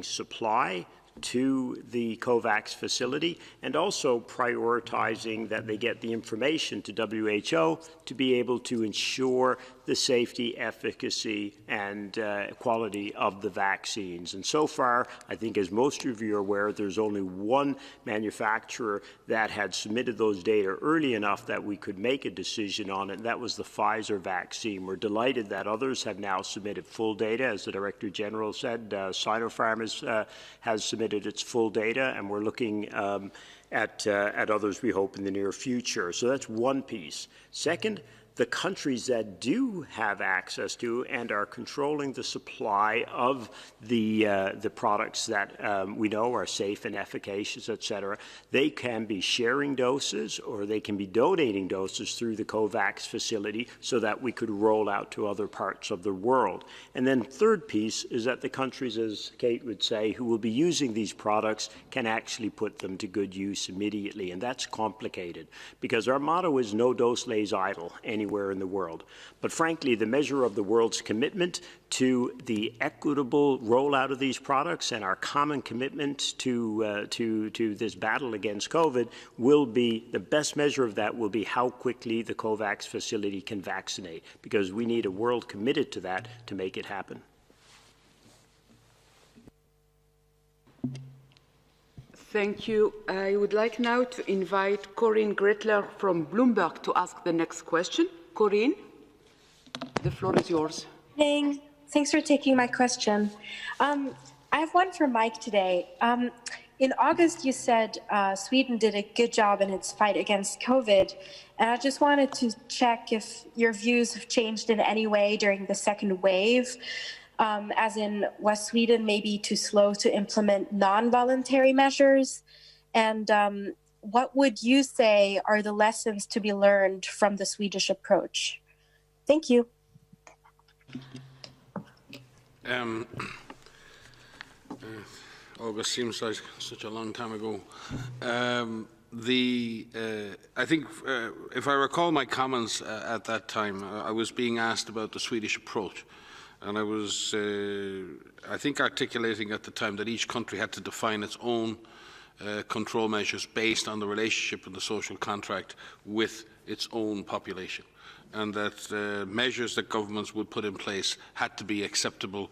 supply to the COVAX facility, and also prioritizing that they get the information to WHO to be able to ensure the safety, efficacy, and quality of the vaccines. And so far, I think as most of you are aware, there's only one manufacturer that had submitted those data early enough that we could make a decision on it, and that was the Pfizer vaccine. We're delighted that others have now submitted full data. As the Director General said, Sinopharm has submitted its full data, and we're looking at others, we hope, in the near future. So that's one piece. Second, the countries that do have access to and are controlling the supply of the products that we know are safe and efficacious, etc., they can be sharing doses or they can be donating doses through the COVAX facility so that we could roll out to other parts of the world. And then third piece is that the countries, as Kate would say, who will be using these products can actually put them to good use immediately. And that's complicated because our motto is no dose lays idle anywhere in the world. But frankly, the measure of the world's commitment to the equitable rollout of these products and our common commitment to this battle against COVID will be, the best measure of that will be how quickly the COVAX facility can vaccinate, because we need a world committed to that to make it happen. Thank you. I would like now to invite Corinne Gretler from Bloomberg to ask the next question. Corinne, the floor is yours. Thanks for taking my question. I have one for Mike today. In August, you said Sweden did a good job in its fight against COVID, and I just wanted to check if your views have changed in any way during the second wave, as in, was Sweden maybe too slow to implement non-voluntary measures? And what would you say are the lessons to be learned from the Swedish approach? Thank you. August seems like such a long time ago. I think, if I recall my comments at that time, I was being asked about the Swedish approach. And I was, I think, articulating at the time that each country had to define its own control measures based on the relationship and the social contract with its own population, and that measures that governments would put in place had to be acceptable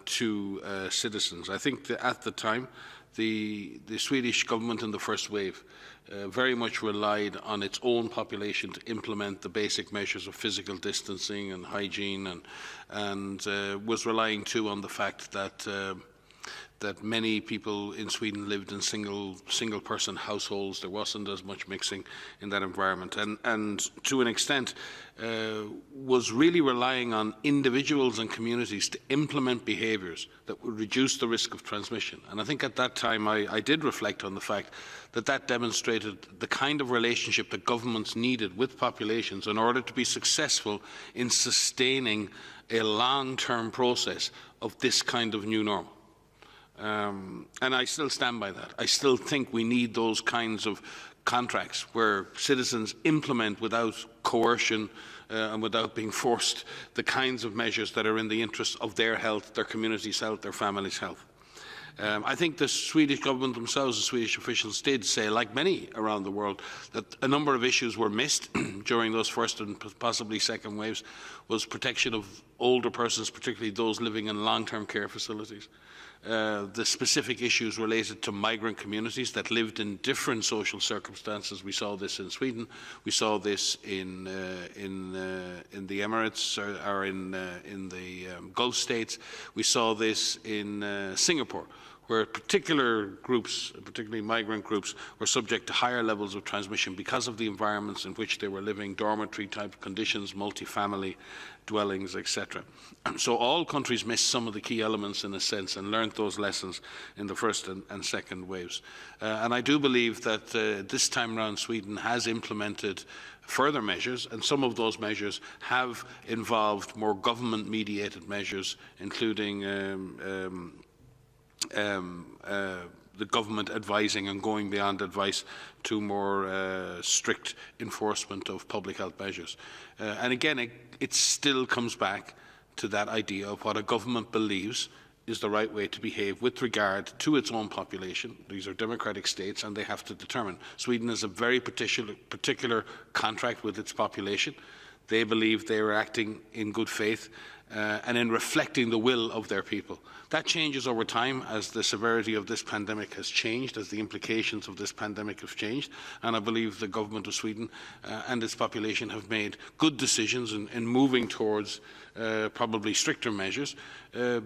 to citizens. I think that at the time, the Swedish government in the first wave very much relied on its own population to implement the basic measures of physical distancing and hygiene, and was relying too on the fact that many people in Sweden lived in single-person households. There wasn't as much mixing in that environment, and to an extent was really relying on individuals and communities to implement behaviours that would reduce the risk of transmission. And I think at that time I did reflect on the fact that demonstrated the kind of relationship that governments needed with populations in order to be successful in sustaining a long-term process of this kind of new normal. And I still stand by that. I still think we need those kinds of contracts where citizens implement without coercion and without being forced the kinds of measures that are in the interest of their health, their community's health, their family's health. I think the Swedish government themselves, the Swedish officials, did say, like many around the world, that a number of issues were missed during those first and possibly second waves, was protection of older persons, particularly those living in long-term care facilities. The specific issues related to migrant communities that lived in different social circumstances. We saw this in Sweden. We saw this in the Emirates or in the Gulf states. We saw this in Singapore, where particular groups, particularly migrant groups, were subject to higher levels of transmission because of the environments in which they were living, dormitory-type conditions, multifamily dwellings, etc. So all countries missed some of the key elements, in a sense, and learned those lessons in the first and second waves. And I do believe that this time around Sweden has implemented further measures, and some of those measures have involved more government-mediated measures, including the government advising and going beyond advice to more strict enforcement of public health measures. And again, it still comes back to that idea of what a government believes is the right way to behave with regard to its own population. These are democratic states, and they have to determine. Sweden has a very particular contract with its population. They believe they are acting in good faith and in reflecting the will of their people. That changes over time as the severity of this pandemic has changed, as the implications of this pandemic have changed, and I believe the government of Sweden and its population have made good decisions in moving towards probably stricter measures,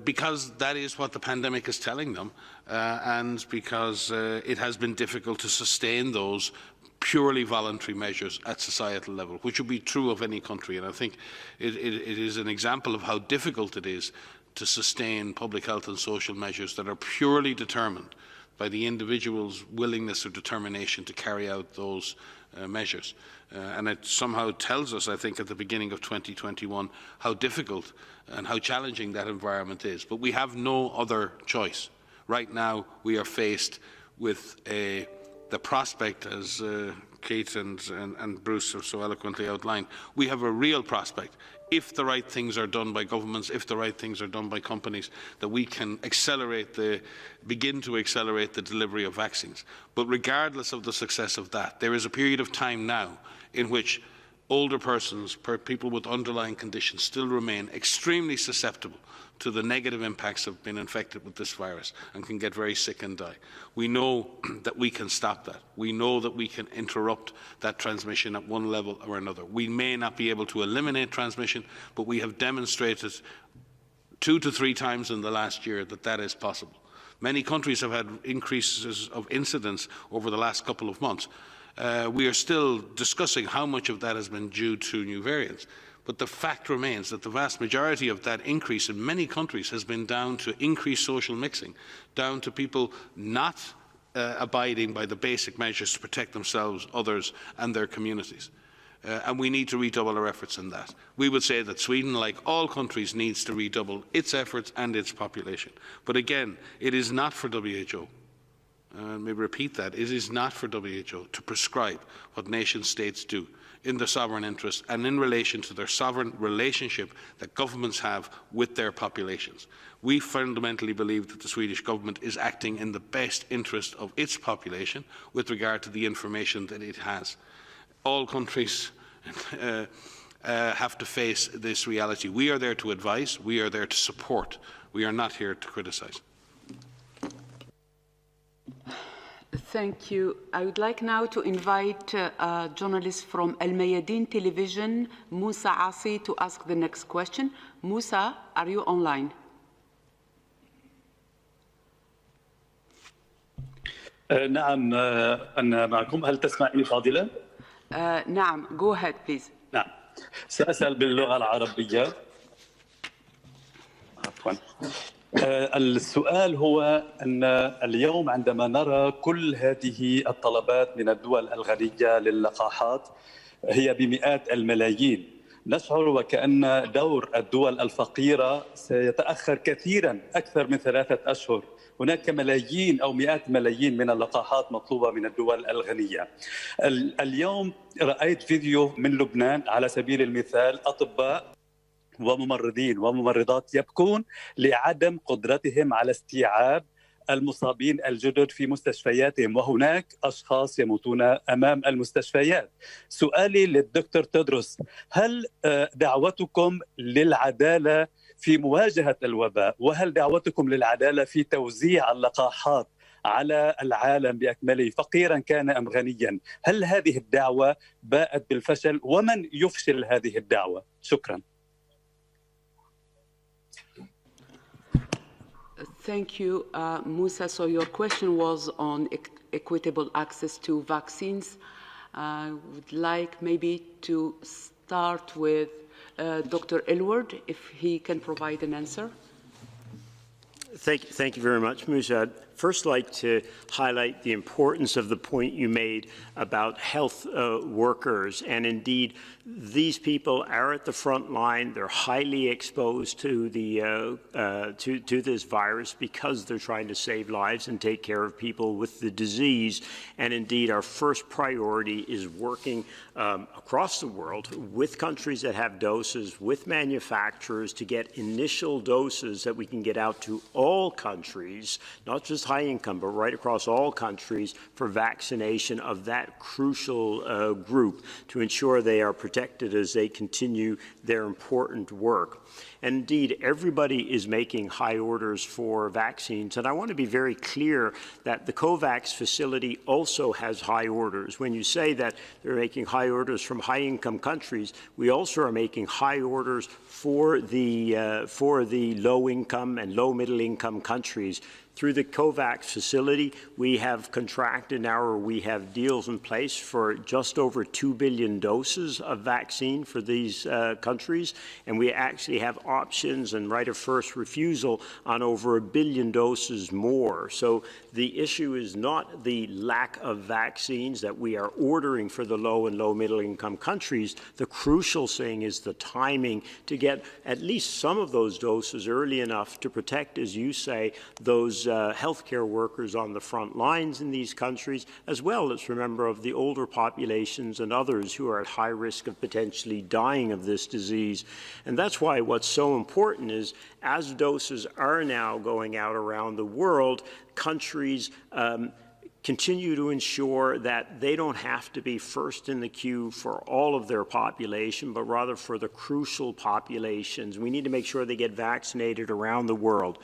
because that is what the pandemic is telling them, and because it has been difficult to sustain those purely voluntary measures at societal level, which would be true of any country. And I think it is an example of how difficult it is to sustain public health and social measures that are purely determined by the individual's willingness or determination to carry out those measures. And it somehow tells us, I think, at the beginning of 2021, how difficult and how challenging that environment is. But we have no other choice. Right now, we are faced with the prospect, as Kate and Bruce have so eloquently outlined, we have a real prospect, if the right things are done by governments, if the right things are done by companies, that we can begin to accelerate the delivery of vaccines. But regardless of the success of that, there is a period of time now in which older persons, people with underlying conditions, still remain extremely susceptible to the negative impacts of being infected with this virus and can get very sick and die. We know that we can stop that. We know that we can interrupt that transmission at one level or another. We may not be able to eliminate transmission, but we have demonstrated 2 to 3 times in the last year that that is possible. Many countries have had increases of incidence over the last couple of months. We are still discussing how much of that has been due to new variants. But the fact remains that the vast majority of that increase in many countries has been down to increased social mixing, down to people not abiding by the basic measures to protect themselves, others and their communities. And we need to redouble our efforts in that. We would say that Sweden, like all countries, needs to redouble its efforts and its population. But again, it is not for WHO. Let me repeat that. It is not for WHO to prescribe what nation states do in their sovereign interest and in relation to their sovereign relationship that governments have with their populations. We fundamentally believe that the Swedish government is acting in the best interest of its population with regard to the information that it has. All countries have to face this reality. We are there to advise. We are there to support. We are not here to criticise. Thank you. I would like now to invite a journalist from Al Mayadeen Television, Musa Asi, to ask the next question. Musa, are you online? نعم أنا معكم. هل تسمعني فاضلة؟ نعم. Go ahead, please. نعم. سأسأل باللغة العربية. عفوا. السؤال هو أن اليوم عندما نرى كل هذه الطلبات من الدول الغنية للقاحات هي بمئات الملايين، نشعر وكأن دور الدول الفقيرة سيتأخر كثيرا، أكثر من 3 أشهر. هناك ملايين أو مئات ملايين من اللقاحات مطلوبة من الدول الغنية. اليوم رأيت فيديو من لبنان على سبيل المثال، أطباء وممرضين وممرضات يبكون لعدم قدرتهم على استيعاب المصابين الجدد في مستشفياتهم، وهناك أشخاص يموتون أمام المستشفيات. سؤالي للدكتور تدرس، هل دعوتكم للعدالة في مواجهة الوباء، وهل دعوتكم للعدالة في توزيع اللقاحات على العالم بأكمله فقيرا كان أم غنيا، هل هذه الدعوة باءت بالفشل، ومن يفشل هذه الدعوة؟ شكرا. Thank you, Musa. So your question was on equitable access to vaccines. I would like maybe to start with Dr. Elward, if he can provide an answer. Thank you very much, Musa. I'd first like to highlight the importance of the point you made about health workers. And indeed, these people are at the front line. They're highly exposed to to this virus because they're trying to save lives and take care of people with the disease. And indeed, our first priority is working across the world with countries that have doses, with manufacturers to get initial doses that we can get out to all all countries, not just high income, but right across all countries for vaccination of that crucial group to ensure they are protected as they continue their important work. And indeed, everybody is making high orders for vaccines. And I want to be very clear that the COVAX facility also has high orders. When you say that they're making high orders from high-income countries, we also are making high orders for the low-income and low-middle-income countries. Through the COVAX facility, we have contracted now, or we have deals in place for just over 2 billion doses of vaccine for these countries, and we actually have options and right of first refusal on over 1 billion doses more. So the issue is not the lack of vaccines that we are ordering for the low and low middle income countries. The crucial thing is the timing to get at least some of those doses early enough to protect, as you say, those healthcare workers on the front lines in these countries, as well as, remember, of the older populations and others who are at high risk of potentially dying of this disease. And that's why what's so important is, as doses are now going out around the world, countries continue to ensure that they don't have to be first in the queue for all of their population, but rather for the crucial populations. We need to make sure they get vaccinated around the world.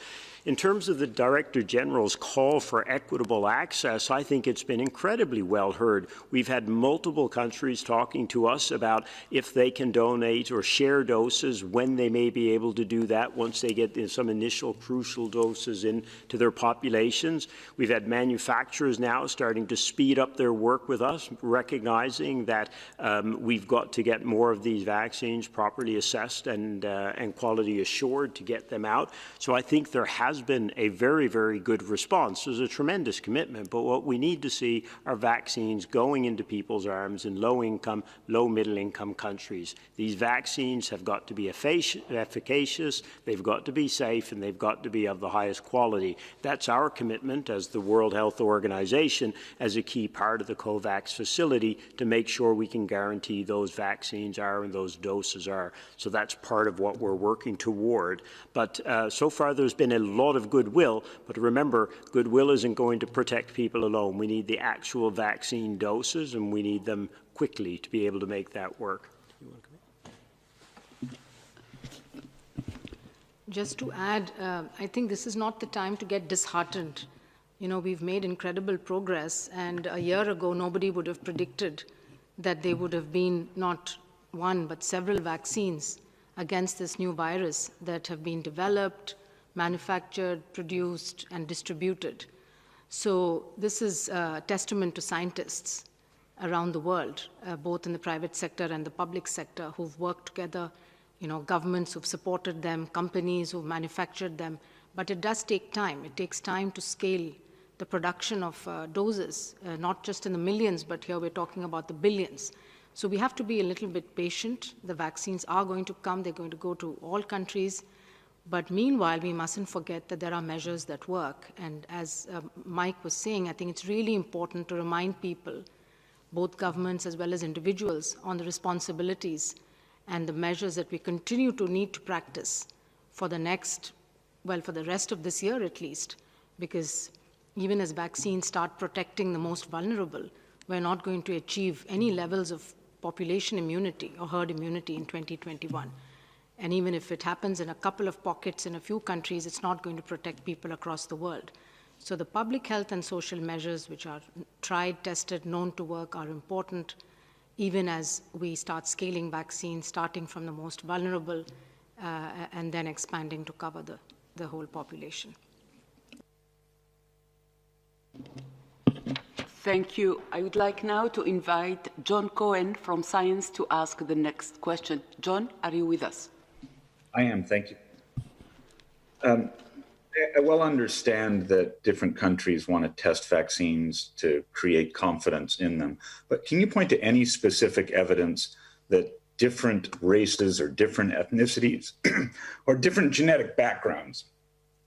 In terms of the Director General's call for equitable access, I think it's been incredibly well heard. We've had multiple countries talking to us about if they can donate or share doses, when they may be able to do that once they get some initial crucial doses into their populations. We've had manufacturers now starting to speed up their work with us, recognizing that we've got to get more of these vaccines properly assessed and quality assured to get them out. So I think there has been a very, very good response. There's a tremendous commitment, but what we need to see are vaccines going into people's arms in low-income, low-middle-income countries. These vaccines have got to be efficacious, they've got to be safe, and they've got to be of the highest quality. That's our commitment as the World Health Organization, as a key part of the COVAX facility, to make sure we can guarantee those vaccines are and those doses are. So that's part of what we're working toward. But so far there's been a lot of goodwill, but remember, goodwill isn't going to protect people alone. We need the actual vaccine doses, and we need them quickly to be able to make that work. Just to add, I think this is not the time to get disheartened. You know, we've made incredible progress, and a year ago, nobody would have predicted that there would have been not one, but several vaccines against this new virus that have been developed, manufactured, produced, and distributed. So this is a testament to scientists around the world, both in the private sector and the public sector, who've worked together, you know, governments who've supported them, companies who've manufactured them. But it does take time. It takes time to scale the production of doses, not just in the millions, but here we're talking about the billions. So we have to be a little bit patient. The vaccines are going to come. They're going to go to all countries. But meanwhile, we mustn't forget that there are measures that work. And as Mike was saying, I think it's really important to remind people, both governments as well as individuals, on the responsibilities and the measures that we continue to need to practice for the next, well, for the rest of this year at least, because even as vaccines start protecting the most vulnerable, we're not going to achieve any levels of population immunity or herd immunity in 2021. And even if it happens in a couple of pockets in a few countries, it's not going to protect people across the world. So the public health and social measures, which are tried, tested, known to work, are important, even as we start scaling vaccines, starting from the most vulnerable and then expanding to cover the whole population. Thank you. I would like now to invite John Cohen from Science to ask the next question. John, are you with us? I am, thank you. I well understand that different countries want to test vaccines to create confidence in them, but can you point to any specific evidence that different races or different ethnicities or different genetic backgrounds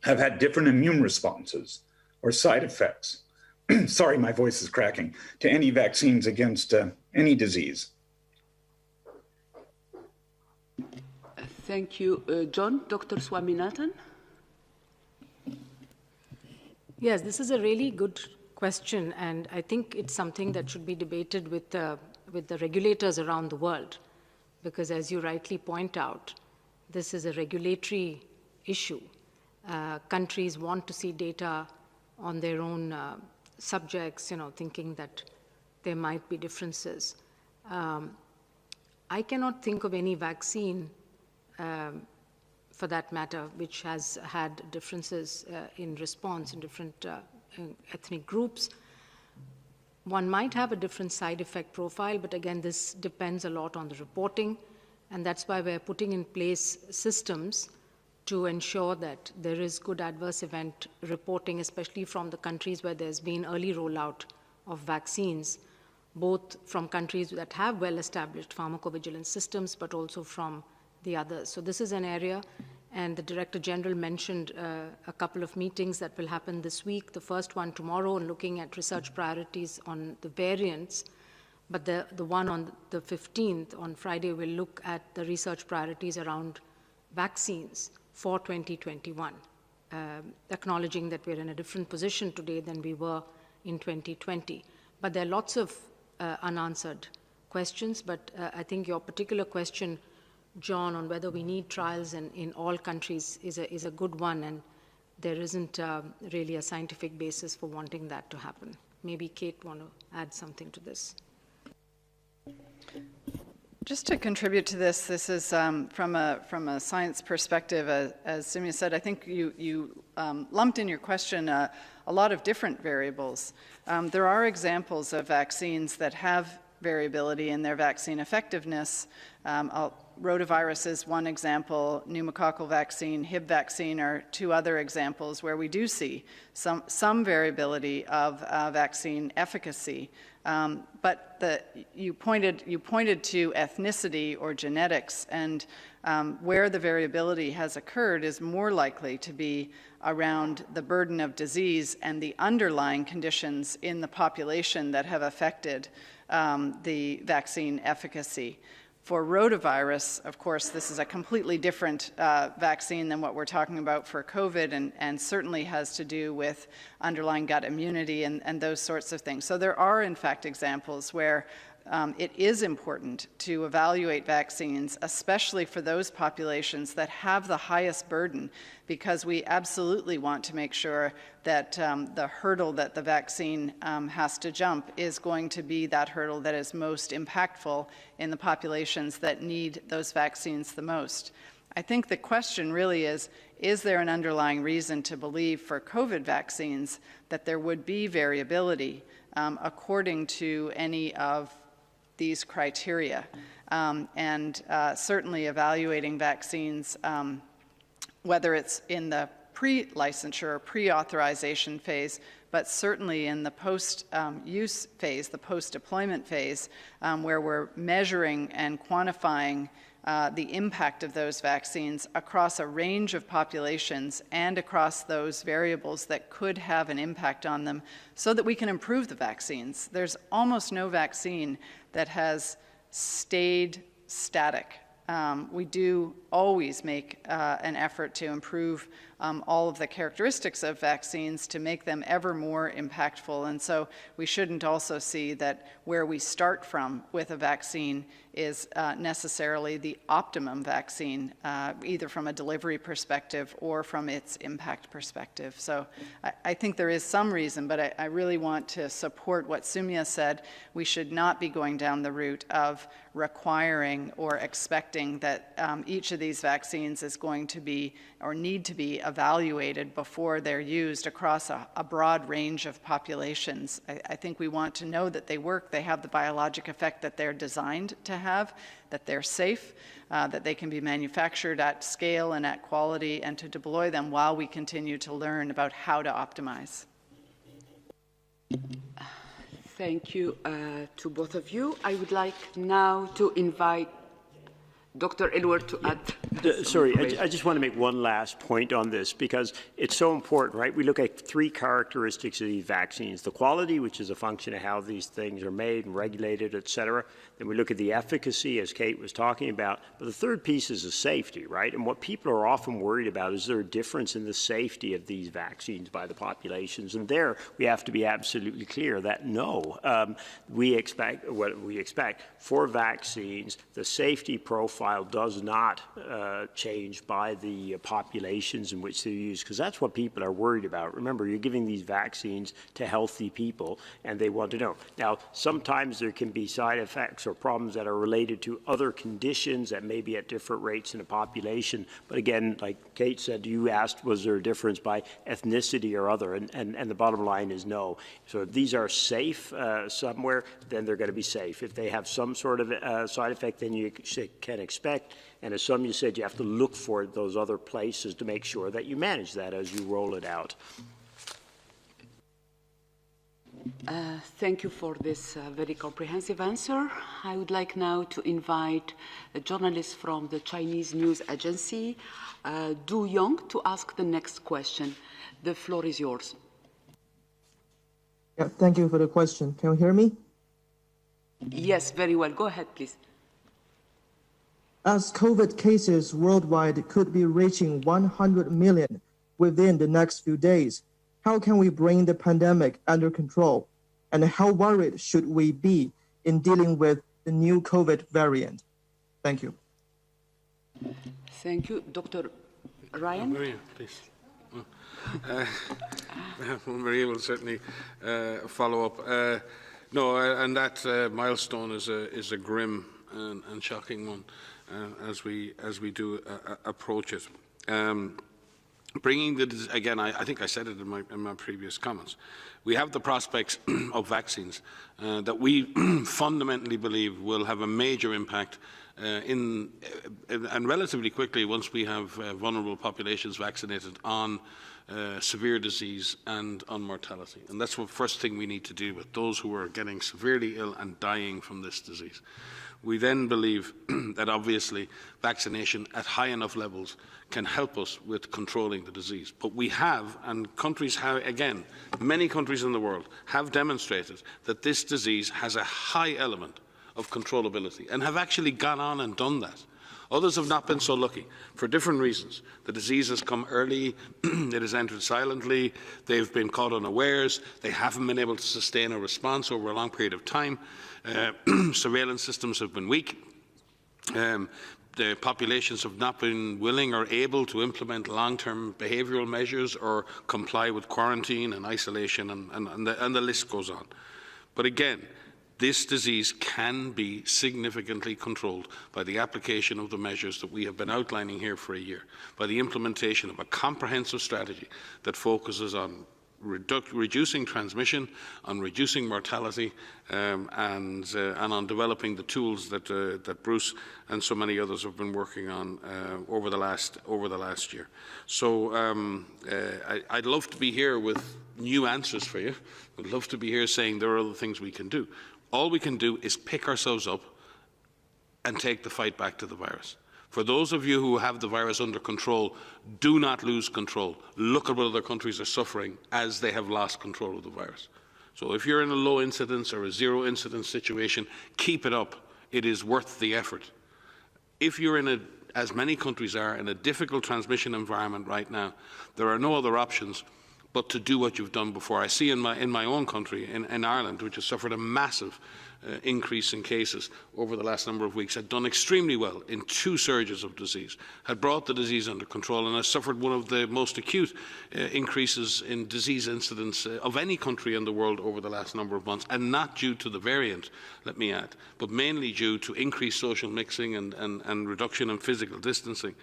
have had different immune responses or side effects? Sorry, my voice is cracking, to any vaccines against any disease? Thank you, John. Dr. Swaminathan? Yes, this is a really good question, and I think it's something that should be debated with the regulators around the world, because as you rightly point out, this is a regulatory issue. Countries want to see data on their own subjects, thinking that there might be differences. I cannot think of any vaccine, for that matter, which has had differences in response in different ethnic groups. One might have a different side effect profile, but again, this depends a lot on the reporting, and that's why we're putting in place systems to ensure that there is good adverse event reporting, especially from the countries where there's been early rollout of vaccines, both from countries that have well-established pharmacovigilance systems, but also from the others. So this is an area, and the Director General mentioned a couple of meetings that will happen this week. The first one tomorrow, looking at research priorities on the variants, but the one on the 15th, on Friday, will look at the research priorities around vaccines for 2021, acknowledging that we're in a different position today than we were in 2020. But there are lots of unanswered questions, but I think your particular question, John, on whether we need trials in all countries is a good one, and there isn't really a scientific basis for wanting that to happen. Maybe Kate want to add something to this. Just to contribute to this, this is from a science perspective, as Sumya said, I think you lumped in your question a lot of different variables. There are examples of vaccines that have variability in their vaccine effectiveness. Rotavirus is one example, pneumococcal vaccine, Hib vaccine are two other examples where we do see some variability of vaccine efficacy. But you pointed to ethnicity or genetics, and where the variability has occurred is more likely to be around the burden of disease and the underlying conditions in the population that have affected the vaccine efficacy. For rotavirus, of course, this is a completely different vaccine than what we're talking about for COVID, and certainly has to do with underlying gut immunity and those sorts of things. So there are, in fact, examples where it is important to evaluate vaccines, especially for those populations that have the highest burden, because we absolutely want to make sure that the hurdle that the vaccine has to jump is going to be that hurdle that is most impactful in the populations that need those vaccines the most. I think the question really is there an underlying reason to believe for COVID vaccines that there would be variability according to any of these criteria? Certainly evaluating vaccines, whether it's in the pre-licensure or pre-authorization phase, but certainly in the post-use phase, the post-deployment phase, where we're measuring and quantifying the impact of those vaccines across a range of populations and across those variables that could have an impact on them, so that we can improve the vaccines. There's almost no vaccine that has stayed static. We do always make an effort to improve all of the characteristics of vaccines to make them ever more impactful. And so we shouldn't also see that where we start from with a vaccine is necessarily the optimum vaccine, either from a delivery perspective or from its impact perspective. So I think there is some reason, but I really want to support what Sumya said. We should not be going down the route of requiring or expecting that each of these vaccines is going to be or need to be evaluated before they're used across a broad range of populations. I think we want to know that they work, they have the biologic effect that they're designed to have, that they're safe, that they can be manufactured at scale and at quality, and to deploy them while we continue to learn about how to optimize. Thank you to both of you. I would like now to invite Dr. Elwer to add. Sorry, I just want to make one last point on this because it's so important, right? We look at three characteristics of these vaccines. The quality, which is a function of how these things are made and regulated, et cetera. Then we look at the efficacy, as Kate was talking about. But the third piece is the safety, right? And what people are often worried about is there a difference in the safety of these vaccines by the populations? And there we have to be absolutely clear that no, we expect what we expect for vaccines, the safety profile does not change by the populations in which they're used, because that's what people are worried about. Remember, you're giving these vaccines to healthy people, and they want to know. Now, sometimes there can be side effects or problems that are related to other conditions that may be at different rates in a population. But again, like Kate said, you asked, was there a difference by ethnicity or other? And the bottom line is no. So if these are safe somewhere, then they're going to be safe. If they have some sort of side effect, then you can expect. And as some you said, you have to look for those other places to make sure that you manage that as you roll it out. Thank you for this very comprehensive answer. I would like now to invite a journalist from the Chinese news agency, Du Yong, to ask the next question. The floor is yours. Yeah, thank you for the question. Can you hear me? Yes, very well. Go ahead, please. As COVID cases worldwide could be reaching 100 million within the next few days, how can we bring the pandemic under control? And how worried should we be in dealing with the new COVID variant? Thank you. Thank you. Dr. Ryan? Maria, please. Maria will certainly follow up. No, and that milestone is a grim and shocking one as we do approach it. Bringing the again, I think I said it in my previous comments. We have the prospects of vaccines that we fundamentally believe will have a major impact and relatively quickly once we have vulnerable populations vaccinated on severe disease and on mortality. And that's the first thing we need to do with those who are getting severely ill and dying from this disease. We then believe that obviously vaccination at high enough levels can help us with controlling the disease. But we have, and countries have, again, many countries in the world have demonstrated that this disease has a high element of controllability and have actually gone on and done that. Others have not been so lucky for different reasons. The disease has come early, it has entered silently, they've been caught unawares, they haven't been able to sustain a response over a long period of time. Surveillance systems have been weak. The populations have not been willing or able to implement long-term behavioural measures or comply with quarantine and isolation, and the list goes on. But again, this disease can be significantly controlled by the application of the measures that we have been outlining here for a year, by the implementation of a comprehensive strategy that focuses on reducing transmission, on reducing mortality, and on developing the tools that Bruce and so many others have been working on over the last year. So I'd love to be here with new answers for you. I'd love to be here saying there are other things we can do. All we can do is pick ourselves up and take the fight back to the virus. For those of you who have the virus under control, do not lose control. Look at what other countries are suffering as they have lost control of the virus. So if you're in a low incidence or a zero incidence situation, keep it up. It is worth the effort. If you're in as many countries are, in a difficult transmission environment right now, there are no other options but to do what you've done before. I see in my own country, in Ireland, which has suffered a massive increase in cases over the last number of weeks, had done extremely well in 2 surges of disease, had brought the disease under control, and has suffered one of the most acute increases in disease incidence of any country in the world over the last number of months, and not due to the variant, let me add, but mainly due to increased social mixing and reduction in physical distancing.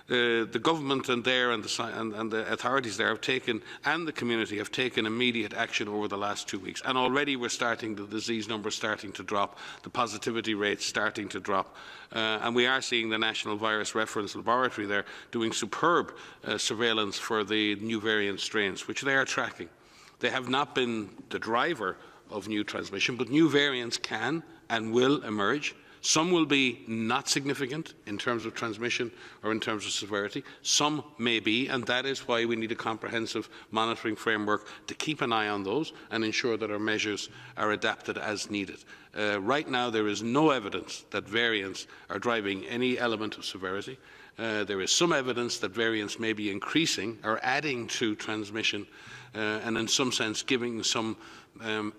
The government and the authorities there have taken, and the community have taken immediate action over the last 2 weeks, and already we're starting the disease numbers starting to drop, the positivity rates starting to drop, and we are seeing the National Virus Reference Laboratory there doing superb surveillance for the new variant strains, which they are tracking. They have not been the driver of new transmission, but new variants can and will emerge. Some will be not significant in terms of transmission or in terms of severity. Some may be, and that is why we need a comprehensive monitoring framework to keep an eye on those and ensure that our measures are adapted as needed. Right now, there is no evidence that variants are driving any element of severity. There is some evidence that variants may be increasing or adding to transmission and in some sense giving some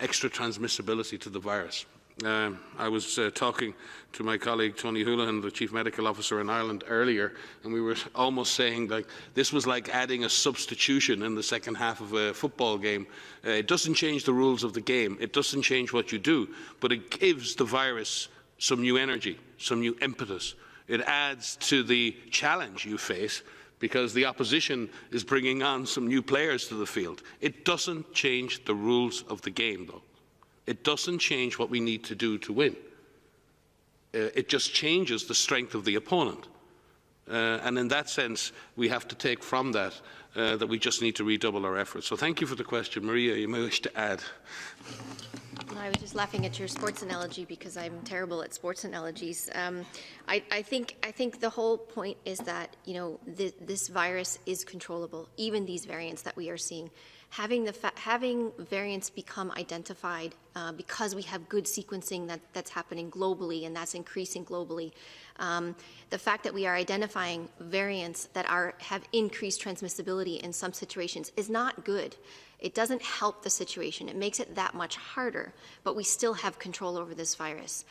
extra transmissibility to the virus. I was talking to my colleague Tony Houlihan, the Chief Medical Officer in Ireland earlier, and we were almost saying like this was like adding a substitution in the second half of a football game. It doesn't change the rules of the game, it doesn't change what you do, but it gives the virus some new energy, some new impetus. It adds to the challenge you face because the opposition is bringing on some new players to the field. It doesn't change the rules of the game, though. It doesn't change what we need to do to win. It just changes the strength of the opponent. And in that sense, we have to take from that that we just need to redouble our efforts. So thank you for the question. Maria, you may wish to add. I was just laughing at your sports analogy because I'm terrible at sports analogies. I think the whole point is that, you know, this virus is controllable, even these variants that we are seeing. Having variants become identified because we have good sequencing that's happening globally and that's increasing globally. The fact that we are identifying variants that have increased transmissibility in some situations is not good. It doesn't help the situation. It makes it that much harder, but we still have control over this virus.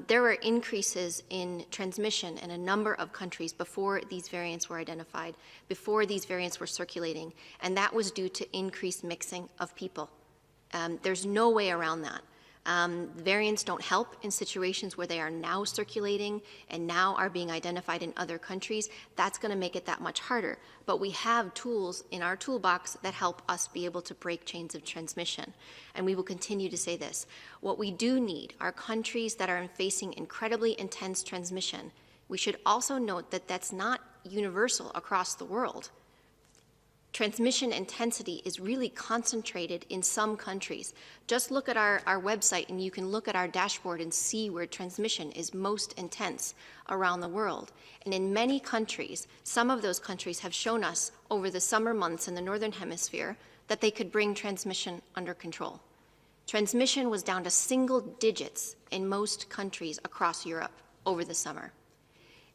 There were increases in transmission in a number of countries before these variants were identified, before these variants were circulating, and that was due to increased mixing of people. There's no way around that. Variants don't help in situations where they are now circulating and now are being identified in other countries. That's going to make it that much harder. But we have tools in our toolbox that help us be able to break chains of transmission. And we will continue to say this. What we do need are countries that are facing incredibly intense transmission. We should also note that that's not universal across the world. Transmission intensity is really concentrated in some countries. Just look at our website and you can look at our dashboard and see where transmission is most intense around the world. And in many countries, some of those countries have shown us over the summer months in the Northern Hemisphere that they could bring transmission under control. Transmission was down to single digits in most countries across Europe over the summer.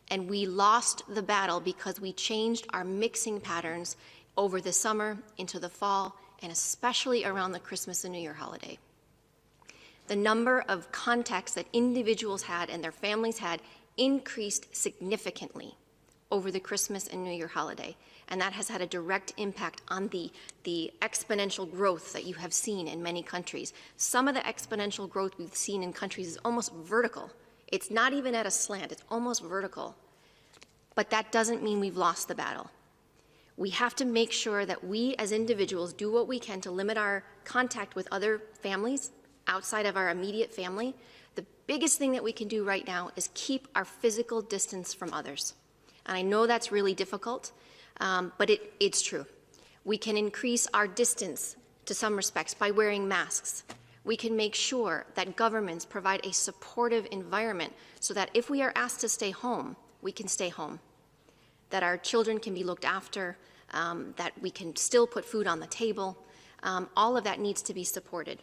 And we lost the battle because we changed our mixing patterns over the summer, into the fall, and especially around the Christmas and New Year holiday. The number of contacts that individuals had and their families had increased significantly over the Christmas and New Year holiday, and that has had a direct impact on the exponential growth that you have seen in many countries. Some of the exponential growth we've seen in countries is almost vertical. It's not even at a slant, it's almost vertical. But that doesn't mean we've lost the battle. We have to make sure that we as individuals do what we can to limit our contact with other families outside of our immediate family. The biggest thing that we can do right now is keep our physical distance from others. And I know that's really difficult, but it's true. We can increase our distance to some respects by wearing masks. We can make sure that governments provide a supportive environment so that if we are asked to stay home, we can stay home. That our children can be looked after, that we can still put food on the table. All of that needs to be supported.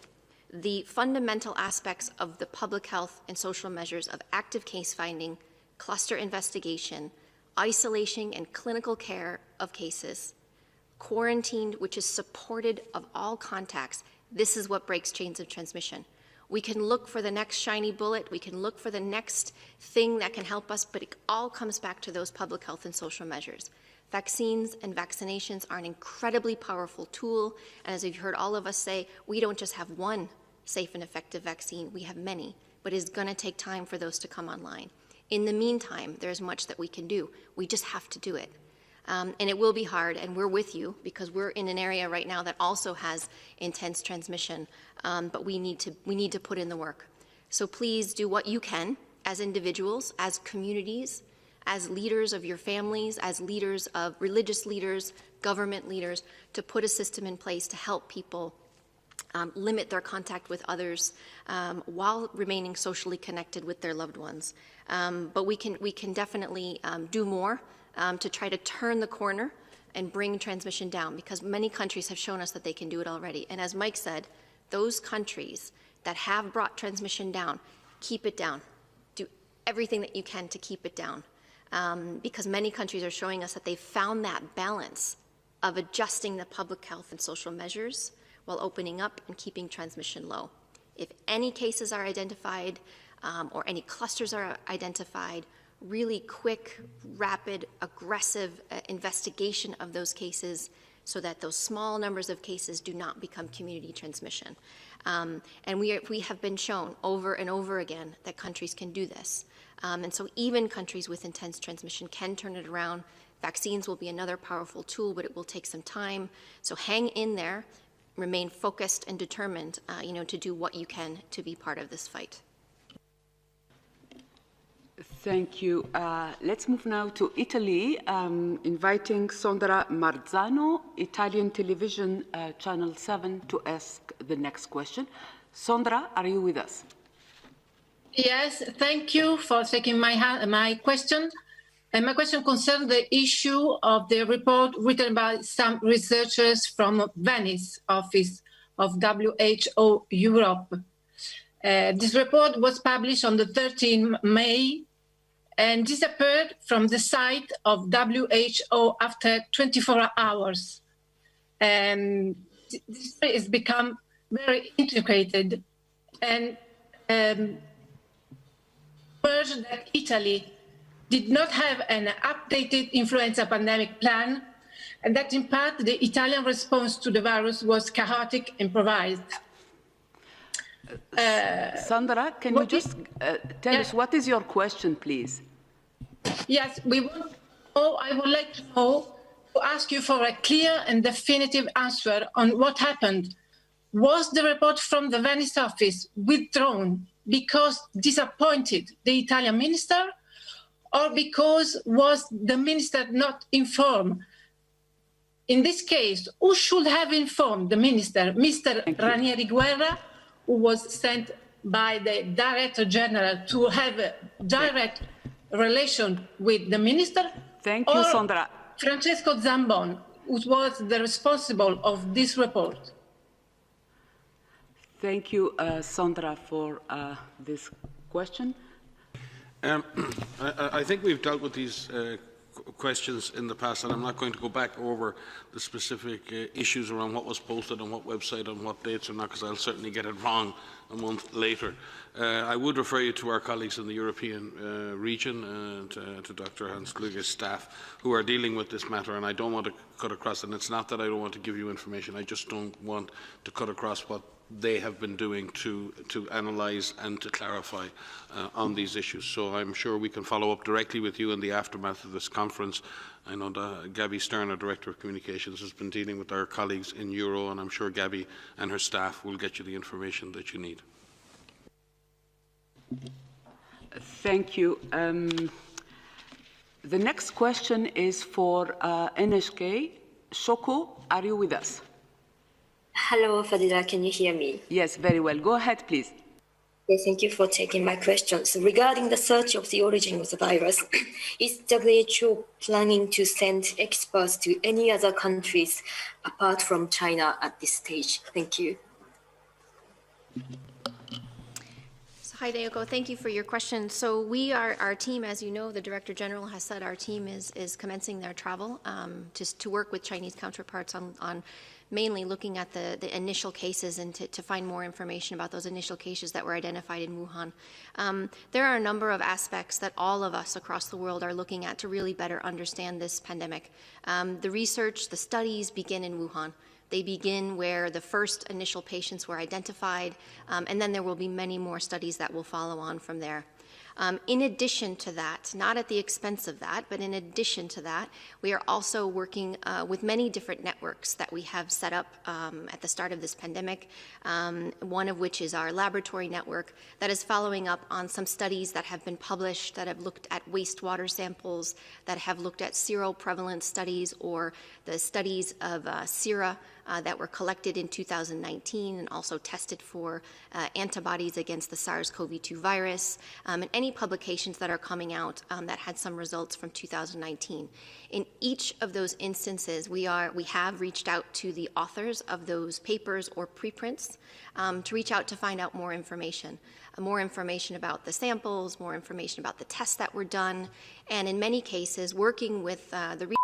The fundamental aspects of the public health and social measures of active case finding, cluster investigation, isolation and clinical care of cases, quarantine, which is supported of all contacts, this is what breaks chains of transmission. We can look for the next shiny bullet, we can look for the next thing that can help us, but it all comes back to those public health and social measures. Vaccines and vaccinations are an incredibly powerful tool, and as you've heard all of us say, we don't just have one safe and effective vaccine, we have many, but it's going to take time for those to come online. In the meantime, there's much that we can do. We just have to do it. And it will be hard, and we're with you because we're in an area right now that also has intense transmission, but we need to put in the work. So please do what you can as individuals, as communities, as leaders of your families, as leaders of religious leaders, government leaders, to put a system in place to help people limit their contact with others while remaining socially connected with their loved ones. But we can definitely do more to try to turn the corner and bring transmission down, because many countries have shown us that they can do it already. And as Mike said, those countries that have brought transmission down, keep it down. Do everything that you can to keep it down. Because many countries are showing us that they've found that balance of adjusting the public health and social measures while opening up and keeping transmission low. If any cases are identified or any clusters are identified, really quick, rapid, aggressive investigation of those cases so that those small numbers of cases do not become community transmission. And we have been shown over and over again that countries can do this. And so even countries with intense transmission can turn it around. Vaccines will be another powerful tool, but it will take some time. So hang in there, remain focused and determined, to do what you can to be part of this fight. Thank you. Let's move now to Italy, inviting Sondra Marzano, Italian television, Channel 7, to ask the next question. Sondra, are you with us? Yes, thank you for taking my question. And my question concerns the issue of the report written by some researchers from Venice office of WHO Europe. This report was published on the 13th May and disappeared from the site of WHO after 24 hours. And this has become very integrated and urged that Italy did not have an updated influenza pandemic plan, and that in part the Italian response to the virus was chaotic, improvised. Sandra, can you just tell us what is your question, please? Yes, I would like to ask you for a clear and definitive answer on what happened. Was the report from the Venice office withdrawn because disappointed the Italian minister, or because was the minister not informed? In this case, who should have informed the minister? Mr. Ranieri Guerra, who was sent by the Director General to have a direct relation with the minister? Thank you, Sandra. Francesco Zambon, who was the responsible of this report. Thank you, Sandra, for this question. I think we've dealt with these questions in the past, and I'm not going to go back over the specific issues around what was posted on what website on what dates or not, because I'll certainly get it wrong a month later. I would refer you to our colleagues in the European region and to Dr. Hans Kluge's staff who are dealing with this matter, and I don't want to cut across, and it's not that I don't want to give you information, I just don't want to cut across what they have been doing to analyse and to clarify on these issues. So I'm sure we can follow up directly with you in the aftermath of this conference. I know that Gabby Stern, our Director of Communications, has been dealing with our colleagues in Euro, and I'm sure Gabby and her staff will get you the information that you need. Thank you. The next question is for NHK. Shoko, are you with us? Hello, Fadila, can you hear me? Yes, very well. Go ahead, please. Okay, thank you for taking my questions. Regarding the search of the origin of the virus, is WHO planning to send experts to any other countries apart from China at this stage? Thank you. Hi, Dayoko. Thank you for your question. So our team, as you know, the Director General has said our team is commencing their travel to work with Chinese counterparts on mainly looking at the initial cases and to find more information about those initial cases that were identified in Wuhan. There are a number of aspects that all of us across the world are looking at to really better understand this pandemic. The research, the studies begin in Wuhan. They begin where the first initial patients were identified, and then there will be many more studies that will follow on from there. In addition to that, not at the expense of that, but in addition to that, we are also working with many different networks that we have set up at the start of this pandemic, one of which is our laboratory network that is following up on some studies that have been published that have looked at wastewater samples, that have looked at seroprevalence studies or the studies of sera that were collected in 2019 and also tested for antibodies against the SARS-CoV-2 virus, and any publications that are coming out that had some results from 2019. In each of those instances, we have reached out to the authors of those papers or preprints to reach out to find out more information about the samples, more information about the tests that were done, and in many cases, working with the